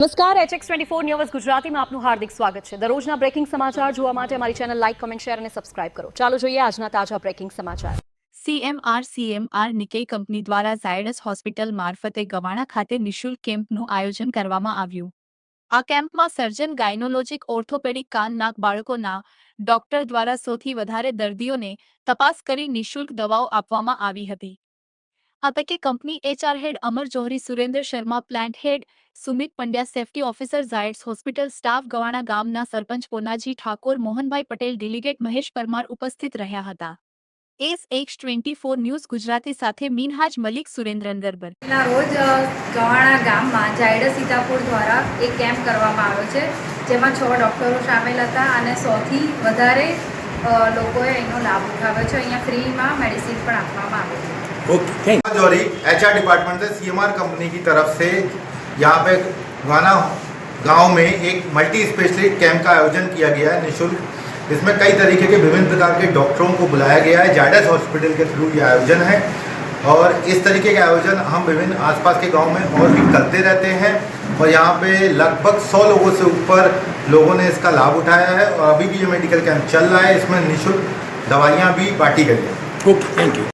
નમસ્કાર HX24 news ગુજરાતીમાં આપનું હાર્દિક સ્વાગત છે। દરરોજના બ્રેકિંગ સમાચાર જોવા માટે અમારી ચેનલ લાઇક, કમેન્ટ, શેર અને સબસ્ક્રાઇબ કરો। ચાલો જોઈએ આજના તાજા બ્રેકિંગ સમાચાર। સીએમઆર નિકેઈ કંપની દ્વારા ઝાયડસ હોસ્પિટલ મારફતે ગવાણા ખાતે નિઃશુલ્ક કેમ્પનું આયોજન કરવામાં આવ્યું। આ કેમ્પમાં સર્જન, ગાયનોલોજિક, ઓર્થોપેડિક, કાન, નાક, બાળકોના ડોક્ટર દ્વારા સૌથી વધારે દર્દીઓને તપાસ કરી નિઃશુલ્ક દવાઓ આપવામાં આવી હતી। આ પૈકી company HR head Amar Johari, Surendra Sharma plant head, Sumit Pandya safety officer, Zydus hospital staff, Gavana ગામના સરપંચ પોનાજી ઠાકોર, મોહનભાઈ પટેલ, ડેલિગેટ મહેશ પરમાર ઉપસ્થિત રહ્યા હતા। HX24 ન્યૂઝ ગુજરાતી સાથે મીનહાજ મલિક, સુરેન્દ્રનગર। ના રોજ ગવાણા ગામમાં ઝાયડસ સીતાપુર દ્વારા એક કેમ્પ કરવામાં આવ્યો છે, જેમાં 6 ડૉક્ટરો સામેલ હતા અને 100થી વધારે લોકોએ એનો લાભ ઉઠાવ્યો છે। અહીંયા ફ્રીમાં મેડિસિન પણ આપવામાં આવે છે। जौहरी HR डिपार्टमेंट से CMR कंपनी की तरफ से यहाँ पे गाना गांव में एक मल्टी स्पेशलिस्ट कैंप का आयोजन किया गया है निःशुल्क। इसमें कई तरीके के विभिन्न प्रकार के डॉक्टरों को बुलाया गया है। जायडस हॉस्पिटल के थ्रू ये आयोजन है और इस तरीके के आयोजन हम विभिन्न आसपास के गांव में और भी करते रहते हैं और यहाँ पे लगभग 100 लोगों से ऊपर लोगों ने इसका लाभ उठाया है और अभी भी ये मेडिकल कैंप चल रहा है। इसमें निःशुल्क दवाइयाँ भी बांटी गई हैं। Okay, thank you.